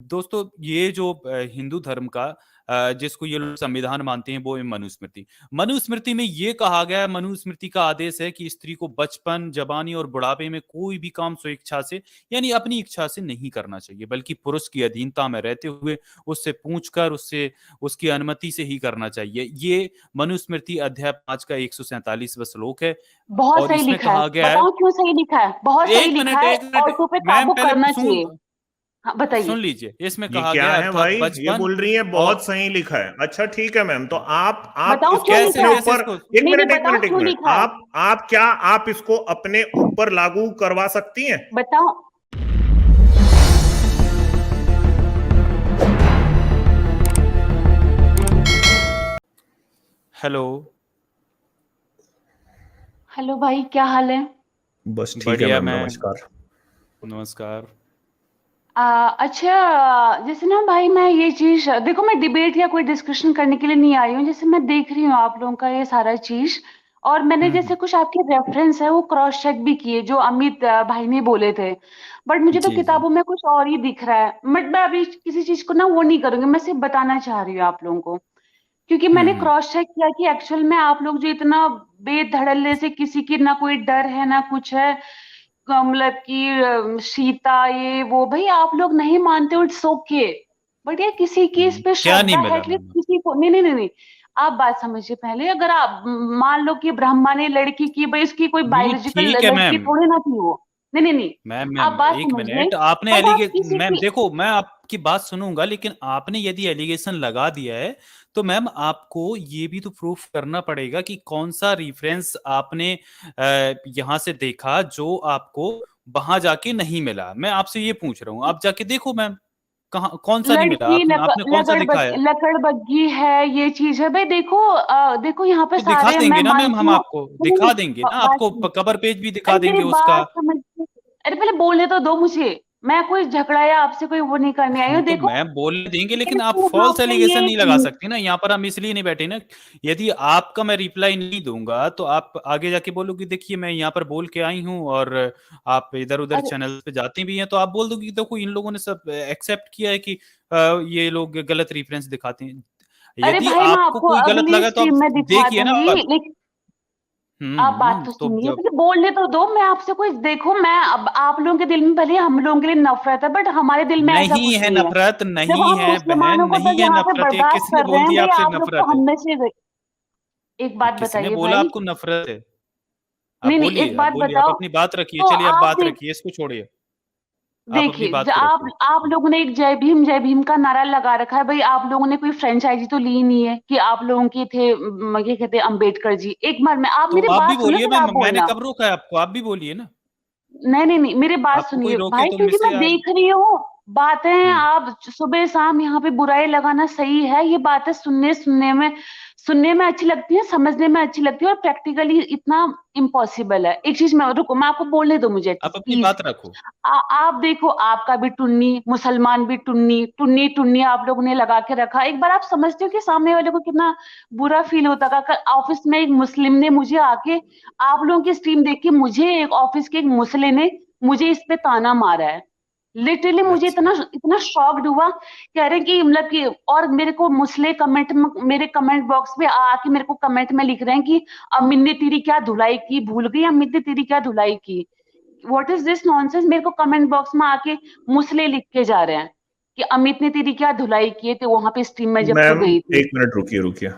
दोस्तों ये जो हिंदू धर्म का जिसको ये लोग संविधान मानते हैं वो है मनुस्मृति। मनुस्मृति में ये कहा गया है, मनुस्मृति का आदेश है कि स्त्री को बचपन, जवानी और बुढ़ापे में कोई भी काम स्वेच्छा से यानी अपनी इच्छा से नहीं करना चाहिए, बल्कि पुरुष की अधीनता में रहते हुए उससे पूछकर उससे उसकी अनुमति से ही करना चाहिए। ये मनुस्मृति अध्याय 5 का 147वां श्लोक है। बहुत और सही इसमें लिखा है, कहा गया है, बताओ क्यों सही लिखा है, बहुत सही एक लिखा मिनट है। एक मिनट औरतों पे मैम काबू पहले करना चाहिए। सुन हाँ बताइए। सुन लीजिए। इसमें ये कहा क्या गया है अर्थात भाई? ये बचपन बोल रही है और बहुत सही लिखा है। अच्छा ठीक है मैम, तो आप बताओ इसको क्यों कैसे लिखा अपने है। कैसे ऊपर इसको एक नहीं नहीं, मिनट एक बताओ मिनट एक क्यों मिनट लिखा है। आप क्या आप इसको अपने ऊपर लागू करवा सकती हैं? बताओ। हेलो। हेलो भाई, क्या हाल है। बस ठीक है बढ़िया मैम, मैम, नमस्कार। नमस्कार। अच्छा, जैसे ना भाई, मैं ये चीज देखो, मैं डिबेट या कोई डिस्कशन करने के लिए नहीं आई हूँ। जैसे मैं देख रही हूँ आप लोगों का ये सारा चीज, और मैंने जैसे कुछ आपके रेफरेंस है वो क्रॉस चेक भी किए जो अमित भाई ने बोले थे। बट मुझे तो जी जी। किताबों में कुछ और ही दिख रहा है। बट मैं अभी किसी चीज को ना वो नहीं करूंगी, मैं सिर्फ बताना चाह रही हूँ आप लोगों को, क्योंकि मैंने हम्म। क्रॉस चेक किया कि एक्चुअल में आप लोग जो इतना बेधड़ल्ले से, किसी की ना कोई डर है ना कुछ है, मतलब कि सीता ये वो, भाई आप लोग नहीं मानते हो, इट्स ओके। बट ये किसी की इस पे क्या नहीं श्रद्धा है मिला कि मैम? किसी को, नहीं नहीं नहीं नहीं, आप बात समझिए पहले। अगर आप मान लो कि ब्रह्मा ने लड़की की, भाई उसकी कोई नहीं बायोलॉजिकल ठीक है लड़की मैम। थोड़ी ना थी वो। नहीं नहीं नहीं, मैम आप मैम बात एक समझिए। मिनट, आपने बट आप एलिगे किसी मैम की, देखो, मैं आपकी बात सुनूंगा, लेकिन आपने यदि एलिगेशन लगा दिया है तो मैम आपको ये भी तो प्रूफ करना पड़ेगा कि कौन सा रेफरेंस आपने यहाँ से देखा जो आपको वहां जाके नहीं मिला। मैं आपसे ये पूछ रहा हूँ, आप जाके देखो मैम, कहाँ कौन सा नहीं मिला, लड़की आपने कौन सा दिखा है? लकड़बग्गी है, ये चीज है भाई। देखो देखो यहाँ पे तो दिखा सारे, मैं देंगे ना मैम, मानती हम हूँ। आपको नहीं नहीं दिखा नहीं, देंगे ना, बात आपको सुनिए। कवर पेज भी दिखा अरे मेरी देंगे उसका। बात समझिए। अरे पहले बोलने तो दो मुझे। मैं कोई झगड़ा या आपसे कोई वो नहीं करने आई हाँ हूँ, तो देखो। मैम बोल देंगे, लेकिन आप मेरे यहाँ फॉल्स पे एलिगेशन ये नहीं लगा सकती ना। यहाँ पर हम इसलिए नहीं बैठे ना, यदि आपका मैं रिप्लाई नहीं दूंगा तो आप आगे जाके बोलोगे देखिए मैं यहाँ पर बोल के आई हूँ, और आप इधर उधर अरे चैनल पे जाते भी हैं तो आप बोल दोगे कि देखो इन लोगों ने सब एक्सेप्ट किया है कि ये लोग गलत रेफरेंस दिखाते हैं। अरे यदि भाई, मैं आपको आपको कोई गलत अगली लगा तो आप स्ट्रीम में दिखा देखिए ना। दूंगी, लेकिन आप बात तो तो सुनिए, जब पहले बोलने तो दो। मैं आपसे कोई, देखो मैं, अब आप लोगों के दिल में भले हम लोगों के लिए नफरत है, बट हमारे दिल में ऐसा नहीं कुछ है नहीं है। नफरत, जब नहीं हम है बहन, मुसलमानों को नहीं तक है यहाँ पे नफरत, ये बर्बाद किसने कर रहे बोल हैं, दिया भाई आपसे आप लोग तो नफरत है? हम में से। एक बात किसने बताइए बोला भाई। आपको नफरत है? आप नहीं नहीं, बोलिए, एक आप बात बोलिए, आप बताओ। अपनी बात रखिए, तो चलिए अब आप बात देख, रखिए, इसको छोड़िए। आप अपनी देखिए, बात को रखिए। आप लोगों ने एक जय भीम का नारा लगा रखा है। भाई आप लोगों ने कोई फ्रेंचाइजी तो ली नहीं है कि आप लोगों के थे, ये कहते हैं अम्बेडकर जी। एक बार में आप तो मेरी आप भी बात सुनो, बोलिए फिर आप मैम, मैंने बोलना। कब रोका है आपको? आप भी बोलिए ना। नहीं नहीं नहीं, मेरी बात आपको कोई सुनिए रोके भाई, तो क्योंकि मुझसे मैं देख रही हूँ बातें। हम्म। आप सुबह शाम यहाँ पे बुराई लगाना सही है, ये बातें सुनने में अच्छी लगती है, समझने में अच्छी लगती है, और प्रैक्टिकली इतना इम्पॉसिबल है। एक चीज मैं, रुको, मैं आपको बोलने दो मुझे आप एटलीस्ट अपनी प्लीज। बात रखो। आप देखो, आपका भी टुन्नी, मुसलमान भी टुन्नी टुन्नी टुन्नी आप लोगों ने लगा के रखा। एक बार आप समझते हो कि सामने वाले को कितना बुरा फील होता है। कल ऑफिस में एक मुस्लिम ने मुझे आके, आप लोगों की स्ट्रीम देख के, मुझे एक ऑफिस के एक मुसले ने मुझे इस पे ताना मारा है। लिटरली मुझे अच्छा। इतना इतना शॉक्ड हुआ, कह रहे हैं कि मतलब कि, और मेरे को मुसले कमेंट में, मेरे कमेंट बॉक्स में आके मेरे को कमेंट में लिख रहे हैं कि अमित ने तेरी क्या धुलाई की, भूल गई अमित ने तेरी क्या धुलाई की। What is this nonsense. मेरे को कमेंट बॉक्स में आके मुसले लिख के जा रहे हैं कि अमित ने तेरी क्या धुलाई की है, तो वहां पे स्ट्रीम में जब तू मैम गई थी। एक मिनट रुकिए रुकिए, ये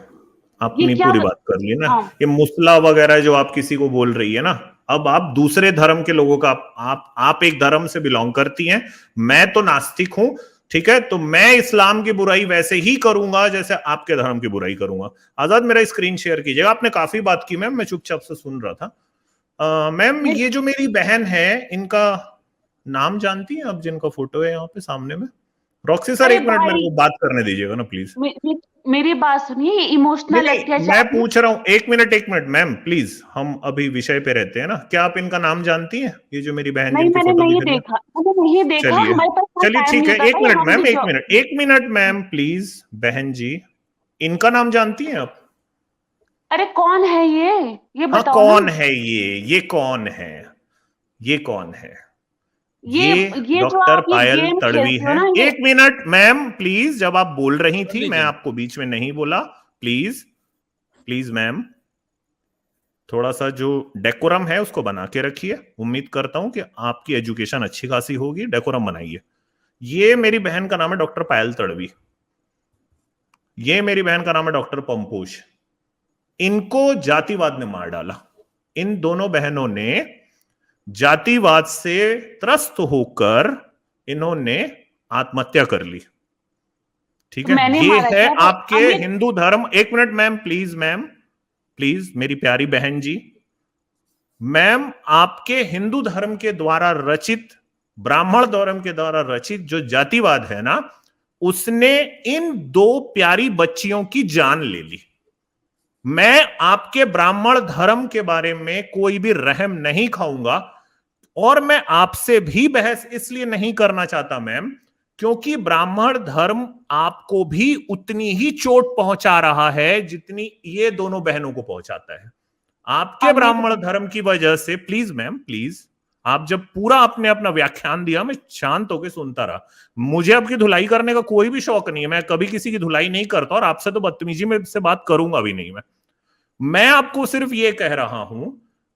अपनी क्या पूरी बात कर लिए ना। हाँ। ये मुसला वगैरह जो आप किसी को बोल रही है ना, अब आप दूसरे धर्म के लोगों का, आप एक धर्म से बिलोंग करती हैं, मैं तो नास्तिक हूं, ठीक है? तो मैं इस्लाम की बुराई वैसे ही करूंगा जैसे आपके धर्म की बुराई करूंगा। आजाद मेरा स्क्रीन शेयर कीजिएगा। आपने काफी बात की मैम, मैं चुपचाप से सुन रहा था। मैम नहीं ये जो मेरी बहन है, इनका नाम जानती हैं आप, जिनका फोटो है यहाँ पे सामने में? रॉक्सी सर अरे एक मिनट मेरे भाई, को बात करने दीजिएगा ना प्लीज। मेरी बात सुनिए, नहीं इमोशनल नहीं, मैं अटैच। पूछ रहा हूँ, एक मिनट मैम प्लीज, हम अभी विषय पे रहते हैं ना। क्या आप इनका नाम जानती हैं, ये जो मेरी बहन नहीं, जिनकी मैंने फोटो दिख नहीं रही है? देखा, मैंने नहीं देखा, चलिए हमारे पास इतना चलिए टाइम ठीक नहीं है, होता एक भाई, मिनट हम मैम, भी एक मिनट मैम प्लीज। बहन जी, इनका नाम जानती हैं आप? अरे कौन है ये हाँ बताओ ना। कौन है ये कौन है? ये कौन है? ये जो डॉक्टर आप ये पायल गेम तड़वी खेलते हो हैं। ना, ये एक मिनट मैम प्लीज, जब आप बोल रही कर थी मैं लीजिए। आपको बीच में नहीं बोला, प्लीज प्लीज मैम, थोड़ा सा जो डेकोरम है उसको बना के रखिए। उम्मीद करता हूं कि आपकी एजुकेशन अच्छी खासी होगी, डेकोरम बनाइए। ये मेरी बहन का नाम है डॉक्टर पायल तड़वी, ये मेरी बहन का नाम है डॉक्टर पंपोश। इनको जातिवाद ने मार डाला। इन दोनों बहनों ने जातिवाद से त्रस्त होकर इन्होंने आत्महत्या कर ली। ठीक तो है, मैंने ये मारा है क्या? तो आपके अमित, हिंदू धर्म। एक मिनट मैम प्लीज मेरी प्यारी बहन जी, मैम आपके हिंदू धर्म के द्वारा रचित, ब्राह्मण धर्म के द्वारा रचित जो जातिवाद है ना, उसने इन दो प्यारी बच्चियों की जान ले ली। मैं आपके ब्राह्मण धर्म के बारे में कोई भी रहम नहीं खाऊंगा, और मैं आपसे भी बहस इसलिए नहीं करना चाहता मैम, क्योंकि ब्राह्मण धर्म आपको भी उतनी ही चोट पहुंचा रहा है जितनी ये दोनों बहनों को पहुंचाता है। आपके अमित, ब्राह्मण धर्म की वजह से, प्लीज मैम प्लीज, आप जब पूरा आपने अपना व्याख्यान दिया मैं शांत होकर सुनता रहा। मुझे आपकी धुलाई करने का कोई भी शौक नहीं है, मैं कभी किसी की धुलाई नहीं करता, और आपसे तो बदतमीजी में से बात करूंगा भी नहीं। मैं आपको सिर्फ ये कह रहा हूं,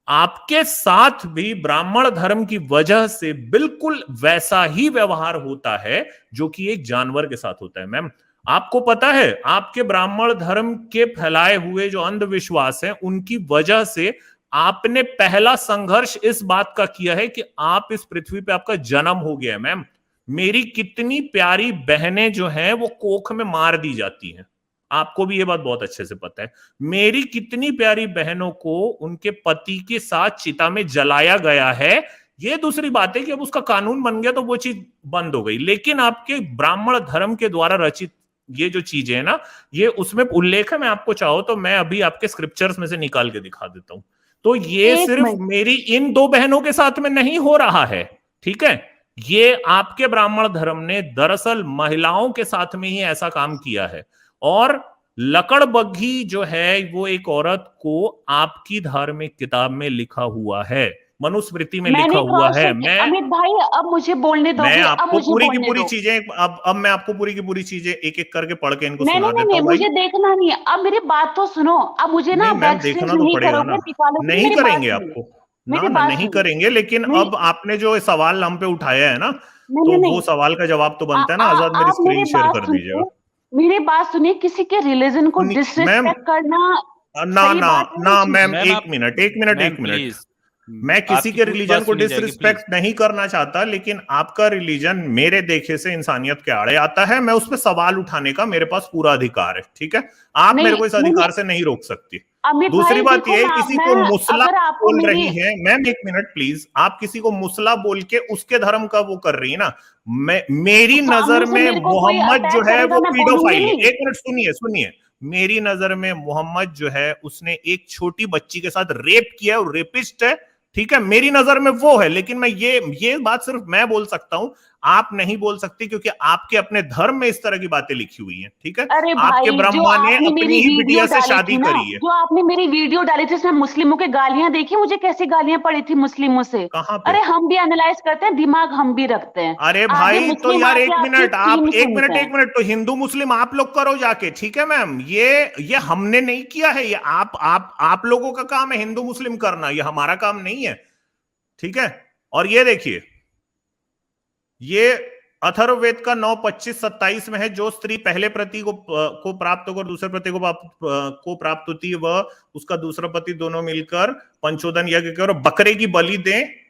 आपके साथ भी ब्राह्मण धर्म की वजह से बिल्कुल वैसा ही व्यवहार होता है जो कि एक जानवर के साथ होता है। मैम आपको पता है, आपके ब्राह्मण धर्म के फैलाए हुए जो अंधविश्वास हैं उनकी वजह से आपने पहला संघर्ष इस बात का किया है कि आप इस पृथ्वी पे आपका जन्म हो गया है। मैम मेरी कितनी प्यारी बहनें जो हैं वो कोख में मार दी जाती हैं, आपको भी ये बात बहुत अच्छे से पता है। मेरी कितनी प्यारी बहनों को उनके पति के साथ चिता में जलाया गया है। ये दूसरी बात है कि अब उसका कानून बन गया तो वो चीज बंद हो गई, लेकिन आपके ब्राह्मण धर्म के द्वारा रचित ये जो चीजें है ना, ये उसमें उल्लेख है। मैं आपको चाहो तो मैं अभी आपके स्क्रिप्चर्स में से निकाल के दिखा देता हूं। तो ये सिर्फ मेरी इन दो बहनों के साथ में नहीं हो रहा है, ठीक है, ये आपके ब्राह्मण धर्म ने दरअसल महिलाओं के साथ में ही ऐसा काम किया है। और लकड़बग्घी जो है वो एक औरत को आपकी धार्मिक किताब में लिखा हुआ है, मनुस्मृति में लिखा हुआ है। मैं अमित भाई, अब मुझे बोलने दोगे? अब आपको मुझे पूरी की बोलने पूरी दो। चीजें, अब मैं आपको पूरी की पूरी चीजें एक एक करके पढ़ के इनको नहीं सुना नहीं नहीं देता नहीं, हूं भाई। मुझे देखना नहीं है। अब मेरी बात तो सुनो। अब मुझे ना नहीं मैम बैक स्टेज देखना तो नहीं पड़ेगा करोगे, ना, निकालोगे। नहीं मेरी बात करेंगे सुनिए, आपको, मेरी ना बात नहीं सुनिए। करेंगे, लेकिन नहीं अब आपने जो सवाल हम पे उठाया है ना, नहीं तो नहीं वो नहीं, सवाल का जवाब तो बनता है ना। आजाद मेरी आप मेरी स्क्रीन शेयर बात कर सुनिए। दीजिएगा। मेरी बात सुनिए, किसी के रिलीजन को मैम डिसरिस्पेक्ट करना ना सही ना बात है ना ये चीज? मैम, मैम एक आप, मिनट एक मिनट मैम एक मिनट, प्लीज, मैं किसी आपकी के पूरी रिलीजन बात को सुनी जाएगी प्लीज। डिसरिस्पेक्ट नहीं करना चाहता, लेकिन आपका रिलीजन मेरे देखे से इंसानियत के आड़े आता है। मैं उस पर सवाल उठाने का मेरे पास पूरा अधिकार है, ठीक है, आप नहीं मेरे को इस नहीं नहीं, अधिकार से नहीं रोक सकती। अमित दूसरी भाई बात देखो यह है, ना, किसी मैं को मुसला अगर आपको बोल मेरी, रही है मैम, एक मिनट प्लीज, आप किसी को मुसला बोल के उसके धर्म का वो कर रही है ना। मेरी तो नजर सामने से में मेरे को कोई मोहम्मद जो अटैक है करेगा, वो मैं बोलूंगी पीडोफाइल है। नहीं? एक मिनट सुनिए सुनिए, मेरी नजर में मोहम्मद जो है उसने एक छोटी बच्ची के साथ रेप किया, और रेपिस्ट है, ठीक है, मेरी नजर में वो है। लेकिन मैं ये बात सिर्फ मैं बोल सकता हूं, आप नहीं बोल सकती, क्योंकि आपके अपने धर्म में इस तरह की बातें लिखी हुई हैं, ठीक है। अरे आपके भाई, जो ब्रह्मा ने आपने अपनी मेरी ही वीडियो बिटिया से डाली शादी थी ना, करी है। जो आपने मेरी वीडियो डाली थी उसमें मुस्लिमों के गालियां देखी मुझे, कैसी गालियां पड़ी थी मुस्लिमों से? कहां पे? अरे हम भी एनालाइज करते हैं, दिमाग हम भी रखते हैं। अरे आगे भाई तो मुस्लिम यार आके एक आपकी मिनट, आप टीम एक सुनते मिनट हैं। एक मिनट, तो हिंदू मुस्लिम आप लोग करो जाके, ठीक है मैम, ये हमने नहीं किया है, ये आप लोगों का काम है हिंदू मुस्लिम करना, ये हमारा काम नहीं है, ठीक है। और ये देखिए, ये अथर्ववेद का 9:25-27 में है, जो स्त्री पहले पति को प्राप्त होकर दूसरे पति को प्राप्त होती है, वह उसका दूसरा पति दोनों मिलकर पंचोदन यज्ञ कर और बकरे की बलि दें,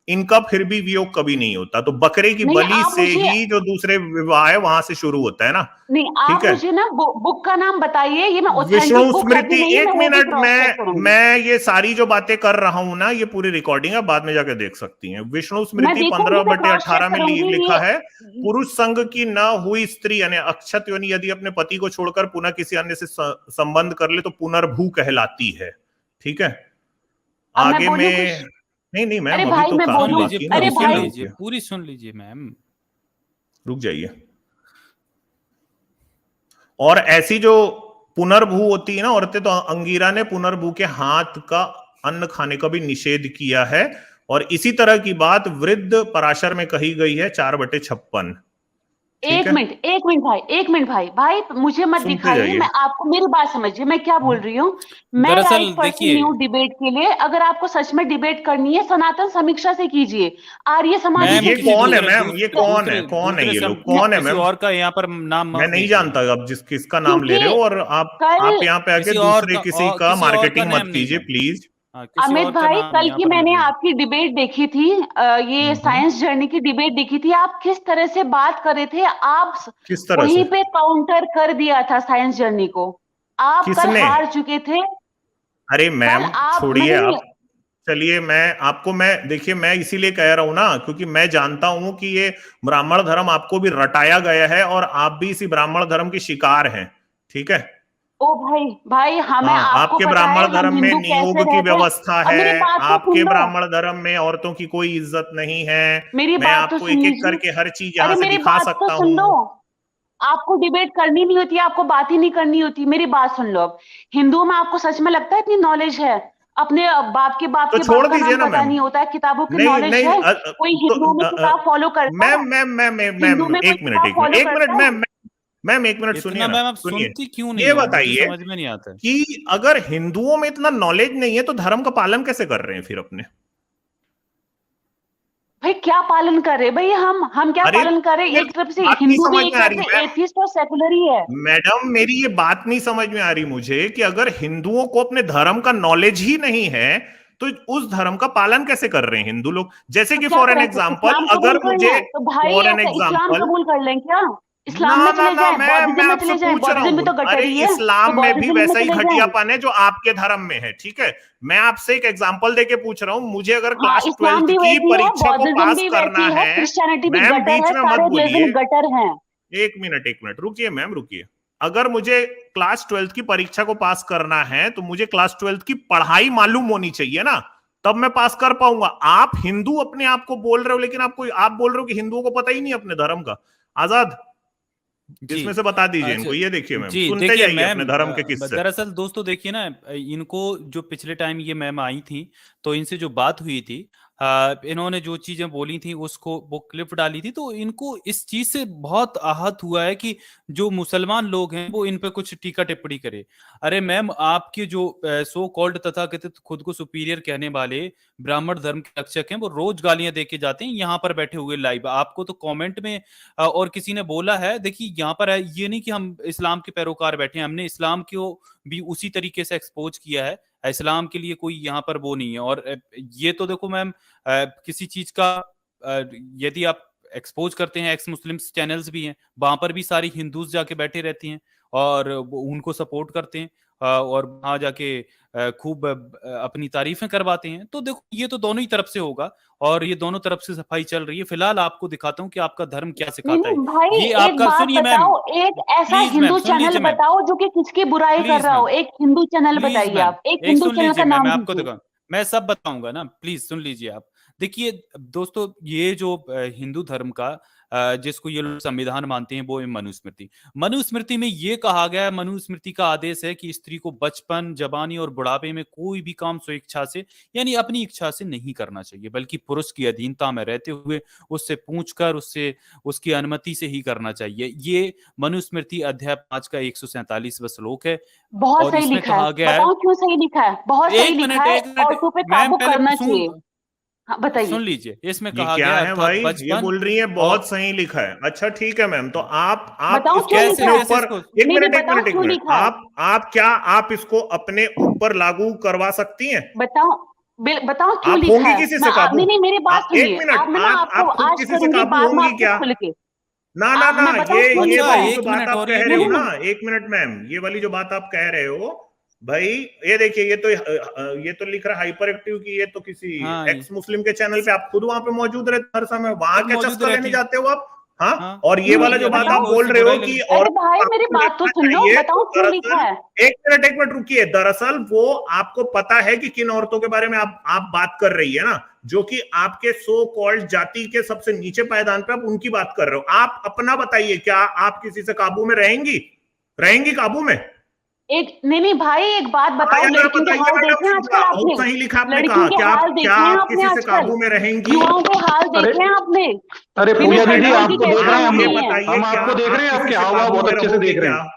इनका फिर भी वियोग कभी नहीं होता। तो बकरे की नहीं, बलि आप से मुझे, ही जो दूसरे विवाह है वहां से शुरू होता है ना, नहीं ठीक आप है। मुझे ना बुक का नाम बताइए। ये मैं विष्णु ऑथेंटिक बुक है स्मृति, कि नहीं, एक मैं वो भी मिनट, क्रॉस चेक करूंगी। मैं ये सारी जो बातें कर रहा हूं ना, ये पूरी रिकॉर्डिंग है, बाद में जाकर देख सकती हैं। विष्णु मैं स्मृति देखूंगी, मैं क्रॉस चेक 15/18 में करूंगी लिखा है, ये। पुरुष संघ की न हुई स्त्री यानी अक्षत योनि यदि अपने पति को छोड़कर पुनः किसी अन्य से संबंध कर ले तो पुनर्भू कहलाती है, ठीक है। अब मैं आगे बोलूं में कुछ? नहीं नहीं मैम, अरे अभी भाई तो मैं काम सुन बोलूं? लीजिए, बाकी है ना, अरे पूरी सुन भाई, लीजिए, पूरी सुन लीजिए मैम। रुक जाइए। और ऐसी जो पुनर्भू होती है ना औरतें, तो अंगीरा ने पुनर्भू के हाथ का अन्न खाने का भी निषेध किया है, और इसी तरह की बात वृद्ध पराशर में कही गई है 4/56। एक मिनट भाई मुझे मत सुनते दिखाइए, जाइए। मैं आपको, मेरी बात समझिए मैं क्या बोल रही हूँ। मैं दरअसल राइट पर्सन देखिए नहीं हूँ डिबेट के लिए। अगर आपको सच में डिबेट करनी है सनातन समीक्षा से कीजिए, आर्य समाज मैम से ये किसी कौन है कीजिए। मैम, ये कौन है, कौन है ये लोग, कौन है किसी मैम? और का यहाँ पर नाम मैं मत नहीं लीजिए। जानता अब किसका नाम ले रहे क्योंकि हो, और आप कल यहाँ पे आके किसी और दूसरे का किसी और का मार्केटिंग मत नाम नहीं कीजिए मैम। प्लीज। हाँ, किसी अमित और का भाई, नाम कल यहाँ की पर मत मैंने लीजिए। आपकी डिबेट देखी थी, ये हम्म। साइंस जर्नी की डिबेट देखी थी। आप किस तरह से बात कर रहे थे, आप किस तरह वहीं से? पे काउंटर कर दिया था साइंस जर्नी को। आप कल किसने? हार चुके थे। अरे कल मैम आप, छोड़िए मैंने, आप। चलिए मैं देखिए, मैं इसीलिए कह रहा हूं ना, क्योंकि मैं जानता हूं कि ये ब्राह्मण धर्म आपको भी रटाया गया है और आप भी इसी ब्राह्मण धर्म की शिकार हैं। ठीक है। ओ भाई हमें, हाँ, आपको आपके पता ब्राह्मण है हम धर्म में हिंदू नियोग कैसे की रहते हैं। व्यवस्था अब है। मेरी बात तो आपके सुन लो, ब्राह्मण धर्म में औरतों की कोई इज्जत नहीं है। मेरी मैं बात तो आपको सुन एक एक लीजिए। करके हर चीज अरे यहां से मेरी दिखा बात तो सकता सुन लो। हूँ। आपको डिबेट करनी नहीं होती, आपको बात ही नहीं करनी होती। मेरी बात सुन लो। अब हिंदुओं में आपको सच में लगता है इतनी नॉलेज है? अपने बाप तो के छोड़ बाप का दीजिए नाम ना पता मैम। नहीं होता है, किताबों की नहीं नॉलेज नहीं है? कोई हिंदुओं में किताब फॉलो करता है? Ma'am ma'am ma'am ma'am Hindu ma'am में कोई एक मिनट किताब एक मिनट फॉलो एक मिनट करता है? मैम एक मिनट सुनिए इतना ना, मैम आप सुनिए। सुनती क्यों नहीं ये है, मुझे बताइए समझ में नहीं आता है। कि अगर हिंदुओं में इतना नॉलेज नहीं है तो धर्म का पालन कैसे कर रहे हैं फिर अपने? भाई क्या पालन कर रहे हैं भाई, हम क्या अरे पालन कर रहे हैं? फिर एक तरफ से बात नहीं हिंदू भी समझ एक में आ तरफ रही से मैम। एथिस्ट और सेकुलर ही है। मैडम मेरी ये बात नहीं समझ में आ रही मुझे कि अगर हिंदुओं को अपने धर्म का नॉलेज ही नहीं है तो उस धर्म का पालन कैसे कर रहे हैं हिंदू लोग? जैसे तो कि क्या फॉर एन करें फिर, एग्जाम्पल, इस्लाम अगर कबूल कर मुझे लें? तो भाई फॉर एन ऐसा इस्लाम एग्जाम्पल, कबूल कर लें क्या? इस्लाम ना में ना चले ना जाएं, मैं बौद्धिज्म में आपसे चले जाएं, पूछ रहा बौद्धिज्म भी हूं। तो अरे गटर ही है, तो इस्लाम में भी बौद्धिज्म में वैसा ही चले जाएं। घटियापन है जो आपके धर्म में है, ठीक है। मैं आपसे एक एग्जांपल देके पूछ रहा हूं, मुझे अगर हाँ, क्लास इस्लाम 12th भी की वैसी है, परीक्षा को बौद्धिज्म पास भी करना वैसी है, है। क्रिश्चियनिटी भी मैम गटर बीच है, में मत सारे बोलिए। रिलीजन गटर हैं। एक मिनट रुकिए मैम, रुकिए। अगर मुझे क्लास 12th की परीक्षा को पास करना है तो मुझे क्लास 12th की पढ़ाई मालूम होनी चाहिए ना, तब मैं पास कर पाऊंगा। आप हिंदू अपने आप को बोल रहे हो, लेकिन आप बोल रहे हो कि हिंदुओं को पता ही नहीं अपने धर्म का। आजाद, जी। इसमें से बता दीजिए अच्छा। इनको। ये देखिए मैम, जी सुनते देखिए जाइए मैम, अपने धर्म के किस्से। दरअसल दोस्तों देखिए ना, इनको जो पिछले टाइम ये मैम आई थी तो इनसे जो बात हुई थी, इन्होंने जो चीजें बोली थी उसको वो क्लिप डाली थी, तो इनको इस चीज से बहुत आहत हुआ है कि जो मुसलमान लोग हैं वो इन पे कुछ टीका टिप्पणी करे। अरे मैम, आपके जो सो कॉल्ड तथाकथित खुद को सुपीरियर कहने वाले ब्राह्मण धर्म के रक्षक हैं, वो रोज गालियां देके जाते हैं यहाँ पर बैठे हुए लाइव। आपको तो कमेंट में और किसी ने बोला है, देखिए यहाँ पर है, ये नहीं कि हम इस्लाम के पैरोकार बैठे हैं, हमने इस्लाम को भी उसी तरीके से एक्सपोज किया है। इस्लाम के लिए कोई यहाँ पर वो नहीं है। और ये तो देखो मैम, किसी चीज का यदि आप एक्सपोज करते हैं, एक्स मुस्लिम्स चैनल्स भी हैं, वहां पर भी सारी हिंदूज जाके बैठे रहती हैं और उनको सपोर्ट करते हैं, और वहां जाके खूब अपनी तारीफें करवाते हैं। तो देखो ये तो दोनों ही तरफ से होगा और ये दोनों तरफ से सफाई चल रही है। फिलहाल आपको दिखाता हूँ कि आपका धर्म क्या नहीं सिखाता है। नहीं भाई, ये एक आपका, बात सुनिए मैम, बताओ, एक ऐसा please ma'am Hindu soon channel लीजिए मैम, बताओ जो कि किसकी बुराई कर प्लीज रहा मैम, हो। एक हिंदू चैनल प्लीज बताइए, मैम, आप एक एक हिंदू सुन चैनल लीजिए का मैम, नाम मैं आपको दीजिए। देखा, मैं सब बताऊंगा ना, प्लीज सुन लीजिए आप। देखिए दोस्तों, ये जो हिंदू धर्म का जिसको ये लोग संविधान मानते हैं, वो है मनुस्मृति। मनुस्मृति में ये कहा गया है, मनुस्मृति का आदेश है कि स्त्री को बचपन, जवानी और बुढ़ापे में कोई भी काम स्वेच्छा से यानी अपनी इच्छा से नहीं करना चाहिए, बल्कि पुरुष की अधीनता में रहते हुए उससे पूछकर उससे उसकी अनुमति से ही करना चाहिए। ये मनुस्मृति अध्याय 5 का 147वां श्लोक है। बहुत और सही इसमें लिखा है, कहा गया है, बताओ क्यों सही लिखा है? बहुत सही लिखा है, एक मिनट औरतों पे मैम, काबू पहले करना सुन, चाहिए। हाँ बताइए। सुन लीजिए। इसमें ये कहा क्या गया है अर्थात भाई? ये बचपन बोल रही है और बहुत सही लिखा है। अच्छा ठीक है मैम, तो आप बताओ इसको क्यों कैसे लिखा अपने है? कैसे ऊपर, इसको, नहीं नहीं, बताओ एक क्यों मिनट, लिखा है? आप क्या आप इसको अपने ऊपर लागू करवा सकती हैं? बताओ, बताओ क्यों आप लिखा होंगी है? किसी मैं से काबू? नहीं नहीं, मेरी बात एक सुनिए। मिनट, आप, मैं ना आपको आप खुद आज किसी से करूंगी काबू बात में होंगी आपसे क्या? खुल के। ना ना ना, मैं बताऊं ये क्यों ये अच्छा लिखा वाली है? जो एक बात मिनट आप और कह ये रहे नहीं हो नहीं ना, नहीं, एक मिनट मैम, ये वाली जो बात आप कह रहे हो भाई, ये देखिए, ये तो लिख रहा है हाइपर एक्टिव की, ये तो किसी हाँ, एक्स मुस्लिम के चैनल पे आप खुद वहां पे मौजूद रहते हर समय, वहां खुद क्या मौजूद चस्का लेने रहती, जाते हो आप? हाँ। हाँ, और ये नहीं वाला कभी जो नहीं, अगर बात आप बताओ। इनको बोल उससे रहे हो बुराई कि लगे। अरे औरतों भाई को मेरी काबू बात तो रखना सुन लो, चाहिए, तो बताओ क्यों लिखा दरअसल है? एक मिनट रुकिए। दरअसल वो आपको पता है कि किन औरतों के बारे में आप बात कर रही है ना, जो कि आपके सो कॉल्ड जाति के सबसे नीचे पायदान पे आप उनकी बात कर रहे हो। आप अपना बताइए, क्या आप किसी से काबू में रहेंगी? काबू में? नहीं भाई, एक बात बताओ, जरा लड़कियों के बताइए हाल मैडम, देखे हैं आजकल बहुत आपने? सही लिखा आपने लड़कियों कहा, के क्या हाल क्या देखे हैं आप आपने किसी से आजकल? काबू में रहेंगी? युवाओं के हाल अरे देखे हैं आपने? अरे बिना पूजा दीदी, कंट्रोल की आपको देख रहे हैं हम कैसे ये लोग, हैं? बताइए हम क्या आपको देख रहे हैं, आप आपके किसी से हाव भाव काबू बहुत में अच्छे से रहोगे देख रहे क्या? हैं।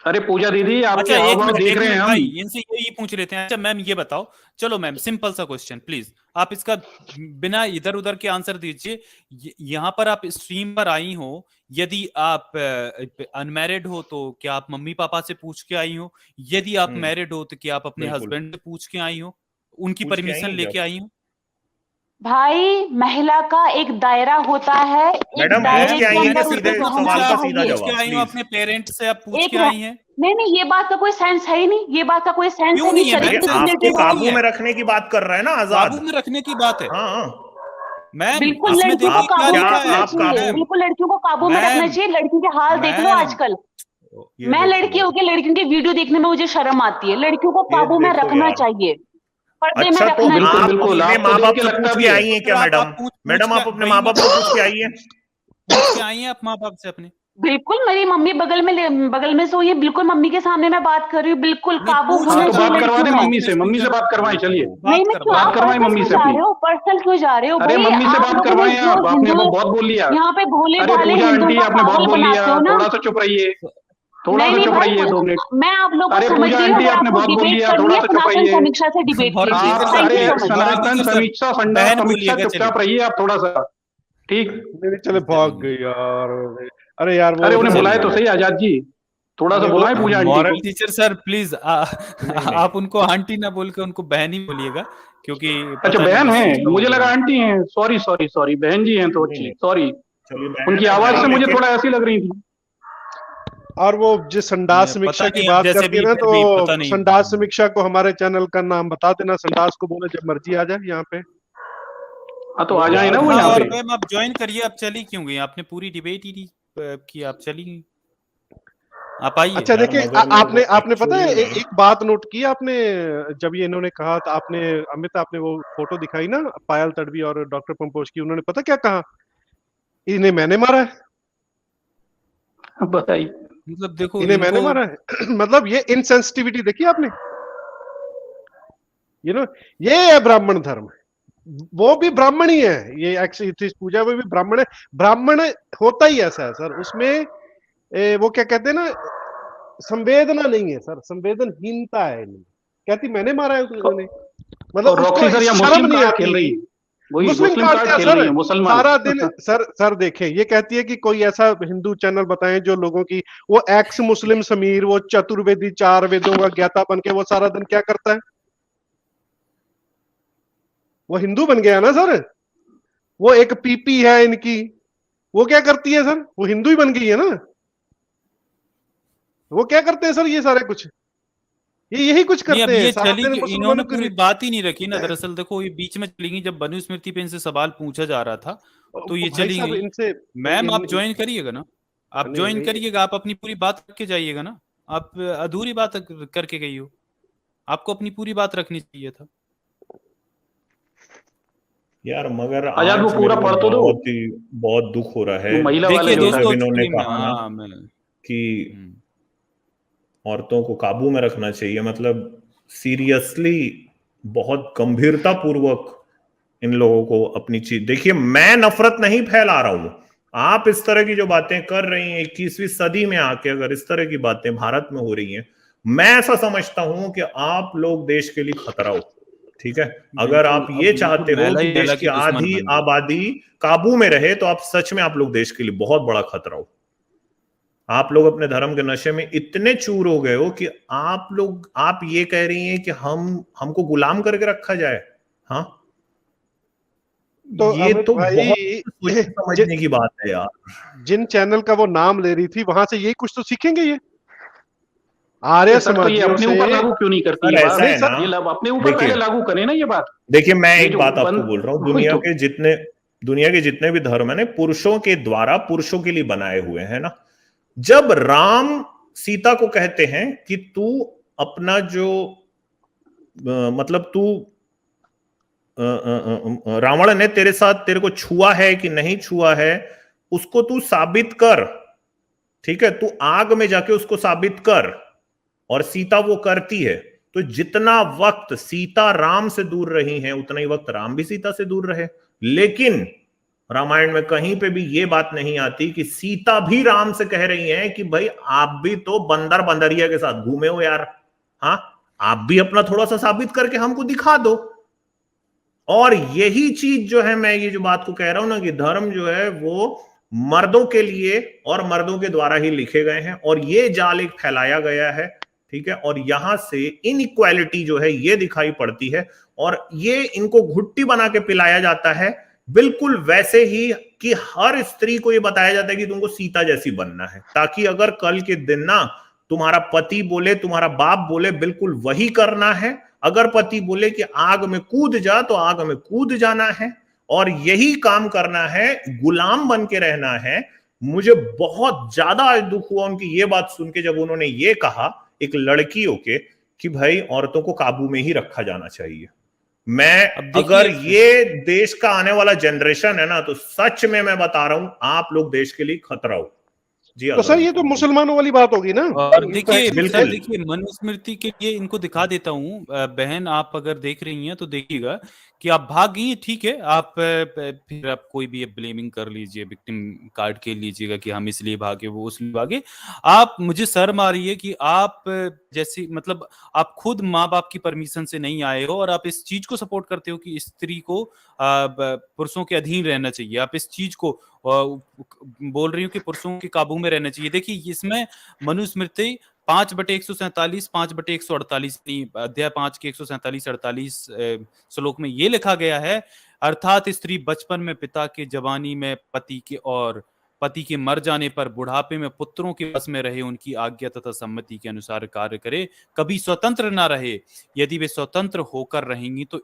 अरे पूजा दीदी, आपके अच्छा हाव एक भाव मिनट देख रहे हैं भाई, हम। इनसे यही पूछ लेते हैं। अच्छा मैम ये बताओ, चलो मैम सिंपल सा क्वेश्चन प्लीज, आप इसका बिना इधर उधर के आंसर दीजिए। यहाँ पर आप स्ट्रीम पर आई हो, यदि आप अनमैरिड हो तो क्या आप मम्मी पापा से पूछ के आई हो? यदि आप मैरिड हो तो क्या आप अपने बिल्कुल। हस्बैंड से पूछ के आई हो, उनकी पूछ के आई परमिशन हैं लेके क्या? आई हो? भाई, महिला का एक दायरा होता है, एक मैडम, दायरे पूछ के के आई हैं अंदर कि उसको सीधे रहना सवाल का सीधा चाहिए। पूछ के जवाब आई हो प्लीज? अपने पेरेंट्स से, आप पूछ एक के आई हैं? नहीं, ये बात का कोई सेंस है ही नहीं, ये बात का कोई सेंस क्यों है नहीं, नहीं है मैम? चरित्र देखिए, से आपको रिलेटेड क्यों है। नहीं काबू है? में रखने की बात कर रहे हैं ना आजाद? काबू में रखने की बात है हाँ मैम, बिल्कुल इसमें लड़कियों को देखिए क्या काबू में लिखा रखना है। आप चाहिए, काबू बिल्कुल लड़कियों को काबू में रखना मैम चाहिए। लड़कियों के हाल देख लो मैम आजकल। ये मैं देखो लड़की होके लड़कियों की वीडियो देखने में मुझे शर्म आती है। लड़कियों को ये काबू में देखो रखना यार। चाहिए, पर्दे में अच्छा तो रखना बिल्कुल आप चाहिए। बिल्कुल, अपने आपको माँ देख बाप के से लगता पूछ भी के है। आई हैं फिर क्या मैडम? आप पूछ मैडम के आप अपने वही माँ मैं बाप से पूछ के आई हैं? पूछ के आई हैं आप माँ बाप से अपने? बिल्कुल, मेरी मम्मी बगल में सोई है, बिल्कुल मम्मी के सामने मैं बात कर रही हूँ, बिल्कुल नहीं काबू पूछ हाँ होना तो लो चाहिए बात करवा लड़कियों दें में। मम्मी से बात करवाएं, चलिए नहीं बात मैं क्यों, करवा बात आप करवाएं पर्सनल मम्मी क्यों से जा अपनी। रहे हो? पर्सनल क्यों जा रहे हो अरे भाई? मम्मी से आप बात लोगों ने करवाएं जो आप, आपने हिंदू बहुत बोल लिया। यहाँ पे भोले अरे भाले पूजा हिंदुओं आंटी, का आपने बहुत पागल बोल लिया, बनाते हो ना। थोड़ा सा चुप रहिए, थोड़ा नहीं सा नहीं चुप भाई, रहिए 2 मिनट। मैं आप लोगों को अरे समझ पूजा रही हूँ। आंटी, अगर आपने आपको बहुत बोल डिबेट लिया, करनी थोड़ा है, सा चुप सनातन रहिए। समीक्षा से डिबेट भरत कीजिए। टीचर थैंक सर, यू अरे so much. Bharat teacher sir, समीक्षा बहन समीक्षा बोलिएगा चलिए। चुपचाप रहिए आप थोड़ा सा, ठीक। नहीं चले भाग गई यार। अरे यार वो अरे उन्हें चलिए बुलाए तो सही आजाद जी, थोड़ा सा अरे वो बुलाएं पूजा आंटी मॉरल को। टीचर सर प्लीज नहीं आप उनको आंटी ना बोल के उनको बहन ही बोलिएगा, क्योंकि अच्छा पता नहीं बहन किस है, चीज का वो मुझे लगा बहन। आंटी हैं। सॉरी सॉरी सॉरी, बहन जी हैं तो नहीं अच्छी, नहीं, सॉरी। चलिए बहन उनकी है आवाज भाई, से मुझे लेकिन थोड़ा ऐसी लग रही थी। और वो जिस संडास पता समीक्षा की नहीं, अब बात जैसे करती है भी ना, फिर भी पता तो नहीं। संडास समीक्षा को हमारे चैनल का नाम बता देना। संडास को बोले जब मर्जी आ जाए यहाँ पे। हाँ तो आ जाए यार ना वो हाँ यहाँ और पे। मैम आप ज्वाइन करिए, आप चली क्यों गई? आपने पूरी डिबेट ही नहीं की, आप चली गई। आप आइए। अच्छा यार देखिए, मगर मेरे आपने को आपने पता है एक्चुअली में एक बात नोट की आपने? जब ये इन्होंने कहा तो आपने, अमित आपने वो फोटो दिखाई ना पायल तडवी और डॉक्टर पंपोज की, उन्होंने पता क्या कहा? इन्हें मैंने मारा है, बताइए। मतलब देखो इन्हें मैंने इनको मारा है। मतलब ये इनसेंसिटिविटी देखी आपने? ये है ब्राह्मण धर्म। वो भी ब्राह्मण ही है, ये एक्चुअली पूजा में भी ब्राह्मण है। ब्राह्मण होता ही ऐसा है सर, उसमें वो क्या कहते हैं ना, संवेदना नहीं है सर, संवेदनहीनता है इनमें। कहती मैंने मारा है उन्होंने, मतलब और उसको रॉक्सी सर या शर्म मुस्लिम नहीं कार्ड खेल रही आती। है, वही मुस्लिम मुस्लिम कार्ड कार्ड क्या खेल रही सर, है, मुसलमान। सारा दिन सर देखें, ये कहती है कि कोई ऐसा हिंदू चैनल बताएं जो लोगों की, वो एक्स मुस्लिम समीर, वो चतुर्वेदी 4 वेदों का ज्ञाता बन के वो सारा दिन क्या करता है? वो हिंदू बन गया ना सर। वो एक पीपी है इनकी, वो क्या करती है सर? वो हिंदू ही बन गई है ना। वो क्या करते हैं सर? ये सारे कुछ, ये यही कुछ नहीं, अब करते हैं ये सारा चली दिन कि मुसलमानों इन्होंने के पूरी बात ही नहीं रखी ना। दरअसल देखो ये बीच में चली गई, जब मनुस्मृति पे इनसे सवाल पूछा जा रहा था तो ये भाई चली साहब गई। इनसे मैम आप ज्वाइन करिएगा ना, आप नहीं, ज्वाइन नहीं, करिएगा, आप अपनी पूरी बात रख के जाइएगा ना। आप अधूरी बात करके गई हो, आपको अपनी पूरी बात रखनी चाहिए था। यार मगर आजाद वो आज पूरा मेरे को पढ़ तो दो, बहुत दुख हो रहा वो है महिला वाला देखिए जो था। जब दोस्तों इन्होंने एक्चुअली में कहा ना हाँ मैं कि औरतों को काबू में रखना चाहिए, मतलब सीरियसली बहुत गंभीरता पूर्वक इन लोगों को अपनी चीज। देखिए मैं नफरत नहीं फैला रहा हूं, आप इस तरह की जो बातें कर रही हैं 21वीं सदी में आके, अगर इस तरह की बातें भारत में हो रही हैं, मैं ऐसा समझता हूं कि आप लोग देश के लिए खतरा हो। ठीक है, अगर आप ये चाहते हो कि देश की आधी आबादी काबू में रहे तो आप सच में, आप लोग देश के लिए बहुत बड़ा खतरा हो। आप लोग अपने धर्म के नशे में इतने चूर हो गए हो कि आप ये कह रही हैं कि हमको गुलाम करके रखा जाए। हाँ तो ये तो भाई बहुत समझने की बात है यार। जिन चैनल का वो नाम ले रही थी वहां से यही कुछ तो सीखेंगे ये आर्य सर तो ये समाजियों अपने से। ऊपर लागू क्यों नहीं करती सर ये ऐसा बात? है ना, ये अपने ऊपर पहले लागू करें ना ये बात। देखिए मैं ये एक जो बात आपको बोल रहा हूँ, दुनिया के जितने भी धर्म है ना, पुरुषों के द्वारा पुरुषों के लिए बनाए हुए हैं ना। जब राम सीता को कहते हैं कि तू अपना जो मतलब तू रावण ने तेरे साथ, तेरे को छुआ है कि नहीं छुआ है, उसको तू साबित कर। ठीक है, तू आग में जाके उसको साबित कर। और सीता वो करती है। तो जितना वक्त सीता राम से दूर रही हैं उतना ही वक्त राम भी सीता से दूर रहे। लेकिन रामायण में कहीं पे भी ये बात नहीं आती कि सीता भी राम से कह रही हैं कि भाई आप भी तो बंदर बंदरिया के साथ घूमे हो यार, हाँ आप भी अपना थोड़ा सा साबित करके हमको दिखा दो। और यही चीज जो है, मैं ये जो बात को कह रहा हूं ना कि धर्म जो है वो मर्दों के लिए और मर्दों के द्वारा ही लिखे गए हैं और ये जाल एक फैलाया गया है, ठीक है। और यहां से इनइक्वालिटी जो है ये दिखाई पड़ती है और ये इनको घुट्टी बना के पिलाया जाता है, बिल्कुल वैसे ही कि हर स्त्री को ये बताया जाता है कि तुमको सीता जैसी बनना है, ताकि अगर कल के दिन ना तुम्हारा पति बोले, तुम्हारा बाप बोले, बिल्कुल वही करना है। अगर पति बोले कि आग में कूद जा तो आग में कूद जाना है और यही काम करना है, गुलाम बन के रहना है। मुझे बहुत ज्यादा आज दुख हुआ उनकी ये बात सुन के, जब उन्होंने ये कहा एक लड़की होके कि भाई औरतों को काबू में ही रखा जाना चाहिए। मैं अगर ये देश का आने वाला जनरेशन है ना, तो सच में मैं बता रहा हूं आप लोग देश के लिए खतरा हो जी। तो सर ये तो मुसलमानों वाली बात होगी ना। और देखिए बिल्कुल देखिए मनुस्मृति के लिए इनको दिखा देता हूँ, बहन आप अगर देख रही हैं तो देखिएगा कि आप भाग गई, ठीक है, आप फिर आप कोई भी ब्लेमिंग कर लीजिए, विक्टिम कार्ड के लीजिएगा कि हम इसलिए भागे वो उसलिए भागे। आप मुझे शर्म आ रही है कि आप जैसी मतलब आप खुद माँ बाप की परमिशन से नहीं आए हो और आप इस चीज को सपोर्ट करते हो कि स्त्री को पुरुषों के अधीन रहना चाहिए। आप इस चीज को बोल रही हूँ कि पुरुषों के काबू में रहना चाहिए। देखिए इसमें मनुस्मृति 5/147, 5/148 अध्याय 5 के 147-48 श्लोक में ये लिखा गया है, अर्थात स्त्री बचपन में पिता के, जवानी में पति के और पति के मर जाने पर बुढ़ापे में पुत्रों के वश में रहे, उनकी आज्ञा तथा सम्मति के अनुसार कार्य करे, कभी स्वतंत्र ना रहे। यदि वे स्वतंत्र होकर रहेंगी तो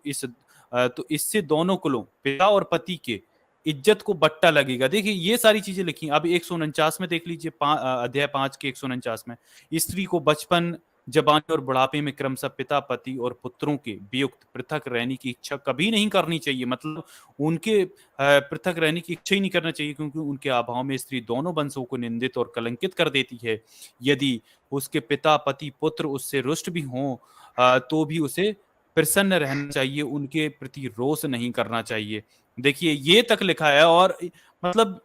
इससे दोनों कुलों, पिता और पति के इज्जत को बट्टा लगेगा। देखिए ये सारी चीजें लिखी। अब 149 में देख लीजिए, अध्याय 5 के 149 में, स्त्री को बचपन, जवानी और बुढ़ापे में क्रमशः पिता, पति और पुत्रों के वियुक्त पृथक रहने की इच्छा कभी नहीं करनी चाहिए। मतलब उनके पृथक रहने की इच्छा ही नहीं करना चाहिए, क्योंकि उनके अभाव में स्त्री दोनों वंशों को निंदित और कलंकित कर देती है। यदि उसके पिता, पति, पुत्र उससे रुष्ट भी हों तो भी उसे प्रसन्न रहना चाहिए, उनके प्रति रोष नहीं करना चाहिए। देखिए ये तक लिखा है। और मतलब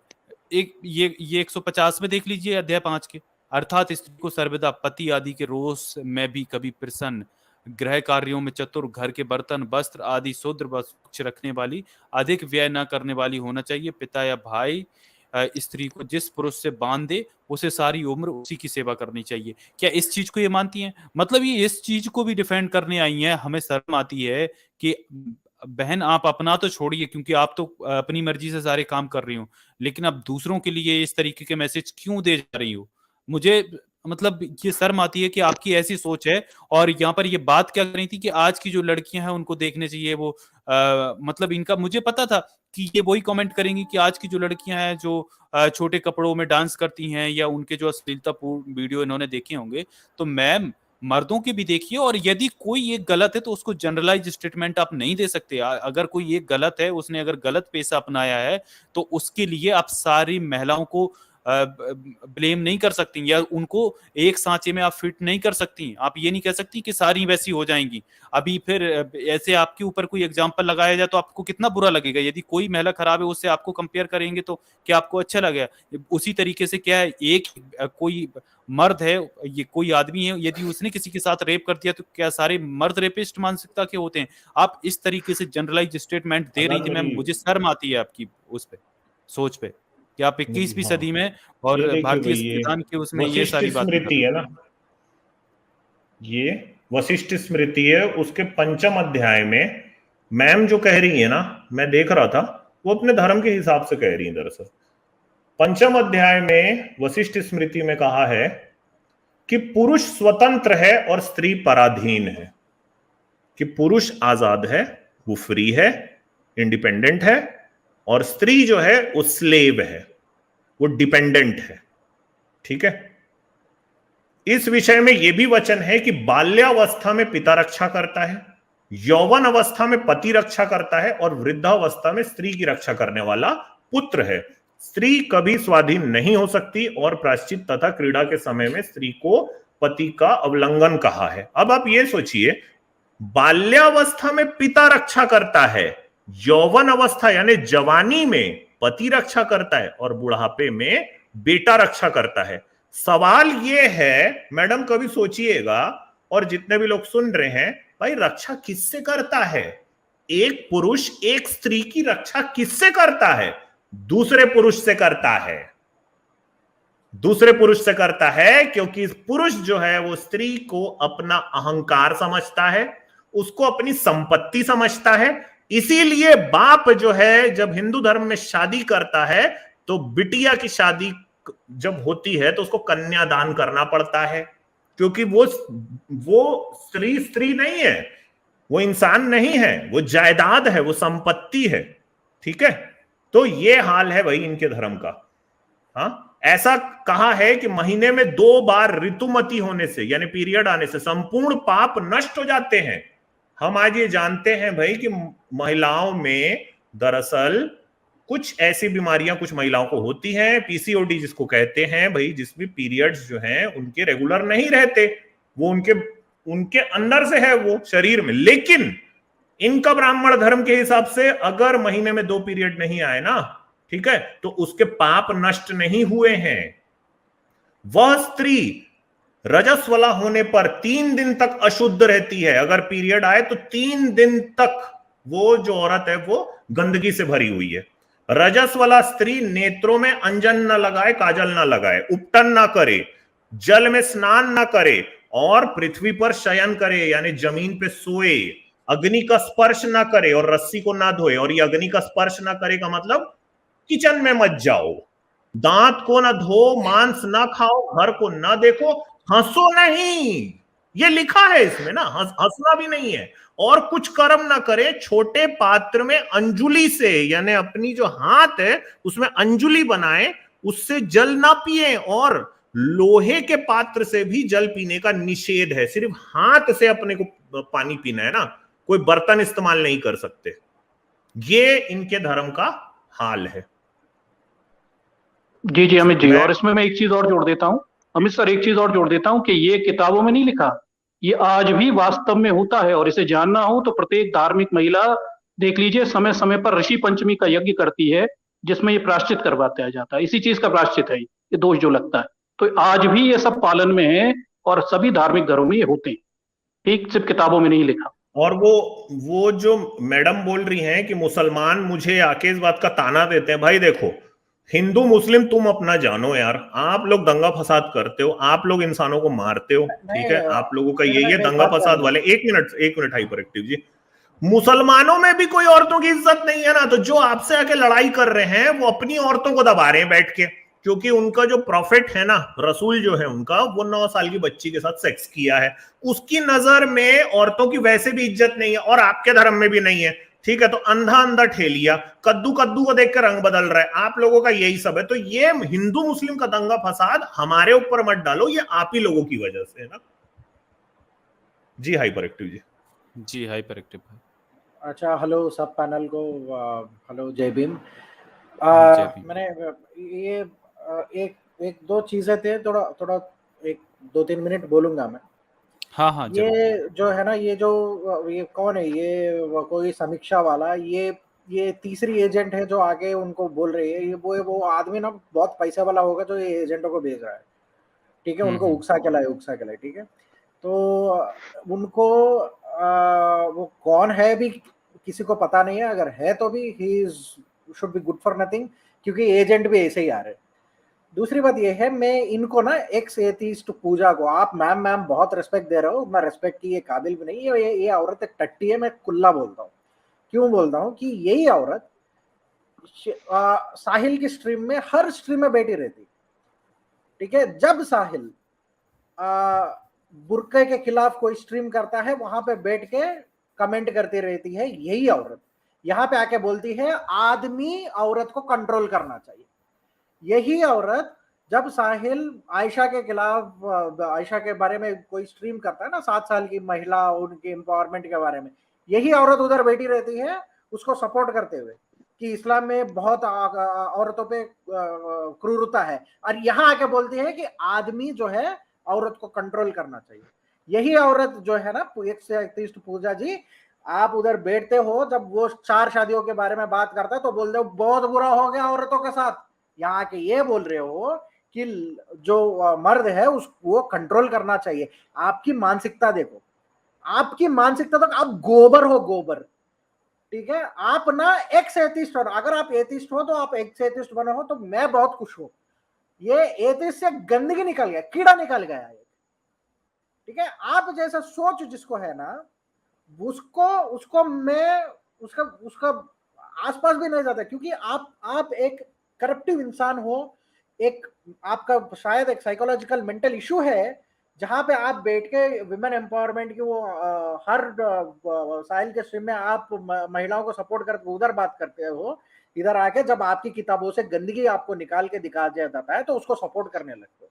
ये 150 में देख लीजिए अध्याय 5 के, अर्थात स्त्री को सर्वदा पति आदि के रोष में भी कभी प्रसन्न, गृह कार्यों में चतुर, घर के बर्तन, वस्त्र आदि शुद्र व स्वच्छ रखने वाली, अधिक व्यय न करने वाली होना चाहिए। पिता या भाई स्त्री को जिस पुरुष से बांध दे उसे सारी उम्र उसी की सेवा करनी चाहिए। क्या इस चीज को ये मानती हैं? मतलब ये इस चीज को भी डिफेंड करने आई हैं। हमें शर्म आती है कि बहन आप अपना तो छोड़िए, क्योंकि आप तो अपनी मर्जी से सारे काम कर रही हो, लेकिन अब दूसरों के लिए इस तरीके के मैसेज क्यों दे जा रही हो? मुझे मतलब ये शर्म आती है कि आपकी ऐसी सोच है। और यहाँ पर ये बात क्या कर रही थी कि आज की जो लड़कियां हैं उनको देखने चाहिए वो मतलब इनका, मुझे पता था कि ये वही कमेंट करेंगी कि आज की जो लड़कियां हैं जो छोटे कपड़ों में डांस करती हैं या उनके जो अश्लीलतापूर्ण वीडियो इन्होंने देखे होंगे, तो मैम मर्दों के भी देखिए। और यदि कोई एक गलत है तो उसको जनरलाइज स्टेटमेंट आप नहीं दे सकते। अगर कोई एक गलत है, उसने अगर गलत पेशा अपनाया है, तो उसके लिए आप सारी महिलाओं को ब्लेम नहीं कर सकती या उनको एक सांचे में आप फिट नहीं कर सकती। आप ये नहीं कह सकती कि सारी वैसी हो जाएंगी। अभी फिर ऐसे आपके ऊपर कोई एग्जांपल लगाया जाए तो आपको कितना बुरा लगेगा। यदि कोई महिला खराब है उससे आपको कंपेयर करेंगे तो क्या आपको अच्छा लगेगा? उसी तरीके से क्या है, एक कोई मर्द है, ये कोई आदमी है, यदि उसने किसी के साथ रेप कर दिया तो क्या सारे मर्द रेपिस्ट मानसिकता के होते हैं? आप इस तरीके से जनरलाइज स्टेटमेंट दे रही थी मैम, मुझे शर्म आती है आपकी उस पे सोच पे कि आप 21वीं सदी में और भारतीय संविधान के उसमें ये सारी बातें स्मृति है ना, ये वशिष्ठ स्मृति है, उसके 5वें अध्याय में मैम जो कह रही है ना, मैं देख रहा था, वो अपने धर्म के हिसाब से कह रही है। दरअसल 5वें अध्याय में वशिष्ठ स्मृति में कहा है कि पुरुष स्वतंत्र है और स्त्री पराधीन है, कि पुरुष आजाद है, वो फ्री है, इंडिपेंडेंट है, और स्त्री जो है वो स्लेव है, वो डिपेंडेंट है। ठीक है। इस विषय में यह भी वचन है कि बाल्यावस्था में पिता रक्षा करता है, यौवन अवस्था में पति रक्षा करता है, और वृद्धावस्था में स्त्री की रक्षा करने वाला पुत्र है। स्त्री कभी स्वाधीन नहीं हो सकती और प्रायश्चित तथा क्रीड़ा के समय में स्त्री को पति का अवलंघन कहा है। अब आप ये सोचिए, बाल्यावस्था में पिता रक्षा करता है, यौवन अवस्था यानी जवानी में पति रक्षा करता है, और बुढ़ापे में बेटा रक्षा करता है। सवाल ये है मैडम, कभी सोचिएगा, और जितने भी लोग सुन रहे हैं, भाई रक्षा किससे करता है? एक पुरुष एक स्त्री की रक्षा किससे करता है? दूसरे पुरुष से करता है। दूसरे पुरुष से करता है, क्योंकि पुरुष जो है वो स्त्री को अपना अहंकार समझता है, उसको अपनी संपत्ति समझता है। इसीलिए बाप जो है जब हिंदू धर्म में शादी करता है तो बिटिया की शादी जब होती है तो उसको कन्यादान करना पड़ता है, क्योंकि वो स्त्री नहीं है, वो इंसान नहीं है, वो जायदाद है, वो संपत्ति है। ठीक है, तो ये हाल है भाई इनके धर्म का। हाँ, ऐसा कहा है कि महीने में 2 बार ऋतुमती होने से यानी पीरियड आने से संपूर्ण पाप नष्ट हो जाते हैं। हम आज ये जानते हैं भाई कि महिलाओं में दरअसल कुछ ऐसी बीमारियां कुछ महिलाओं को होती हैं, पीसीओडी जिसको कहते हैं भाई, जिसमें पीरियड्स जो हैं उनके रेगुलर नहीं रहते, वो उनके अंदर से है वो शरीर में। लेकिन इनका ब्राह्मण धर्म के हिसाब से अगर महीने में 2 पीरियड नहीं आए ना, ठीक है, तो उसके पाप नष्ट नहीं हुए हैं। वह स्त्री रजस्वला होने पर 3 दिन तक अशुद्ध रहती है। अगर पीरियड आए तो 3 दिन तक वो जो औरत है वो गंदगी से भरी हुई है। रजस्वला स्त्री नेत्रों में अंजन न लगाए, काजल न लगाए, उपटन न करे, जल में स्नान न करे, और पृथ्वी पर शयन करे यानी जमीन पे सोए, अग्नि का स्पर्श ना करे और रस्सी को ना धोए। और ये अग्नि का स्पर्श ना करे का मतलब किचन में मत जाओ, दांत को ना धो, मांस ना खाओ, घर को ना देखो, हंसो नहीं, ये लिखा है इसमें ना, हंसना भी नहीं है, और कुछ कर्म ना करे। छोटे पात्र में अंजुली से यानी अपनी जो हाथ है उसमें अंजुली बनाए, उससे जल ना पिए, और लोहे के पात्र से भी जल पीने का निषेध है। सिर्फ हाथ से अपने को पानी पीना है ना, कोई बर्तन इस्तेमाल नहीं कर सकते। ये इनके धर्म का हाल है। जी जी अमित जी, और इसमें मैं एक चीज और जोड़ देता हूं, अमित सर एक चीज और जोड़ देता हूं कि ये किताबों में नहीं लिखा, ये आज भी वास्तव में होता है। और इसे जानना हो तो प्रत्येक धार्मिक महिला देख लीजिए समय समय पर ऋषि पंचमी का यज्ञ करती है, जिसमें ये प्रायश्चित करवाया जाता है। इसी चीज का प्रायश्चित है ये दोष जो लगता है। तो आज भी ये सब पालन में है और सभी धार्मिक घरों में ये होते हैं, ठीक, सिर्फ किताबों में नहीं लिखा। और वो जो मैडम बोल रही हैं कि मुसलमान मुझे आके इस बात का ताना देते हैं, भाई देखो हिंदू मुस्लिम तुम अपना जानो यार, आप लोग दंगा फसाद करते हो, आप लोग इंसानों को मारते हो, ठीक है, आप लोगों का यही है दंगा फसाद वाले। एक मिनट हाइपर एक्टिव जी, मुसलमानों में भी कोई औरतों की इज्जत नहीं है ना, तो जो आपसे आके लड़ाई कर रहे हैं वो अपनी औरतों को दबा रहे हैं बैठ के, क्योंकि उनका जो प्रॉफिट है ना, रसूल जो है उनका, वो 9 साल की बच्ची के साथ सेक्स किया है, उसकी नजर में औरतों की वैसे भी इज्जत नहीं है, और आपके धर्म में भी नहीं है, ठीक है। तो अंधा ठेलिया कद्दू को देख कर रंग बदल रहा है, आप लोगों का यही सब है। तो ये हिंदू मुस्लिम का दंगा फसाद हमारे ऊपर मत डालो, ये आप ही लोगों की वजह से है ना। जी हाइपर एक्टिव जी हाइपर एक्टिव। अच्छा, हेलो सब पैनल को, हेलो जय भीम। मैंने ये एक दो चीजें थे, थोड़ा 1-2-3 मिनट बोलूंगा मैं। हाँ ये जो है ना, ये कौन है, ये कोई समीक्षा वाला, ये तीसरी एजेंट है जो आगे उनको बोल रही है। ये वो आदमी ना बहुत पैसा वाला होगा जो ये एजेंटों को भेज रहा है, ठीक है, उनको उकसा के लाए, ठीक है। तो उनको वो कौन है भी किसी को पता नहीं है, अगर है तो भी he should be good for nothing, क्योंकि एजेंट भी ऐसे ही आ रहे हैं। दूसरी बात ये है, मैं इनको ना एक्स एथीस्ट पूजा को, आप मैम बहुत रिस्पेक्ट दे रहे हो, मैं रिस्पेक्ट की ये काबिल भी नहीं है। ये औरत एक टट्टी है, मैं कुल्ला बोलता हूँ। क्यों बोलता हूँ कि यही औरत साहिल की स्ट्रीम में, हर स्ट्रीम में बैठी रहती, ठीक है। जब साहिल बुर्के के खिलाफ कोई स्ट्रीम करता है, वहां पे बैठ के कमेंट करती रहती है यही औरत। यहाँ पे आके बोलती है आदमी औरत को कंट्रोल करना चाहिए। यही औरत जब साहिल आयशा के खिलाफ, आयशा के बारे में कोई स्ट्रीम करता है ना, 7 साल की महिला, उनके एम्पावरमेंट के बारे में, यही औरत उधर बैठी रहती है उसको सपोर्ट करते हुए कि इस्लाम में बहुत औरतों पे क्रूरता है, और यहाँ आके बोलती है कि आदमी जो है औरत को कंट्रोल करना चाहिए। यही औरत जो है ना, एक से एथिस्ट पूजा जी, आप उधर बैठते हो, जब वो 4 शादियों के बारे में बात करता है तो बोलते हो बहुत बुरा हो गया औरतों के साथ। यहाँ के ये बोल रहे हो कि जो मर्द है वो कंट्रोल करना चाहिए। आपकी मानसिकता देखो, आपकी मानसिकता तक आप गोबर हो, गोबर। ठीक है, आप ना एक्स एथिस्ट हो, अगर आप एथिस्ट हो तो आप एक्स एथिस्ट बने हो तो मैं बहुत खुश हूं। ये एथिस्ट से गंदगी निकल गया, कीड़ा निकल गया है। ठीक है, आप जैसा सोच जिसको है ना, उसको मैं उसका उसका आसपास भी नहीं जाता, क्योंकि आप एक करप्टिव इंसान हो। एक आपका शायद एक साइकोलॉजिकल मेंटल इशू है, जहां पे आप बैठ के विमेन एम्पावरमेंट की वो हर साहिल के स्ट्रीम में आप महिलाओं को सपोर्ट करके उधर बात करते हो, इधर आके जब आपकी किताबों से गंदगी आपको निकाल के दिखा जाता है तो उसको सपोर्ट करने लगते हो।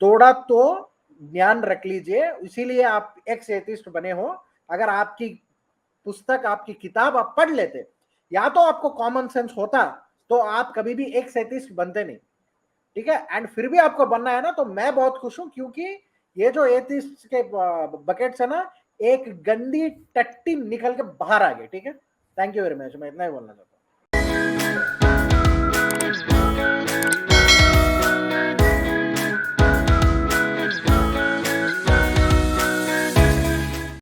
थोड़ा तो ज्ञान रख लीजिए, इसीलिए आप एक्स एथिस्ट बने हो। अगर आपकी पुस्तक, आपकी किताब आप पढ़ लेते, या तो आपको कॉमन सेंस होता, तो आप कभी भी एक्स एथिस्ट बनते नहीं। ठीक है, एंड फिर भी आपको बनना है ना, तो मैं बहुत खुश हूं, क्योंकि ये जो एथिस्ट के बकेट्स है ना, एक गंदी टट्टी निकल के बाहर आ गई। ठीक है, थैंक यू वेरी मच, मैं इतना ही बोलना चाहता हूँ।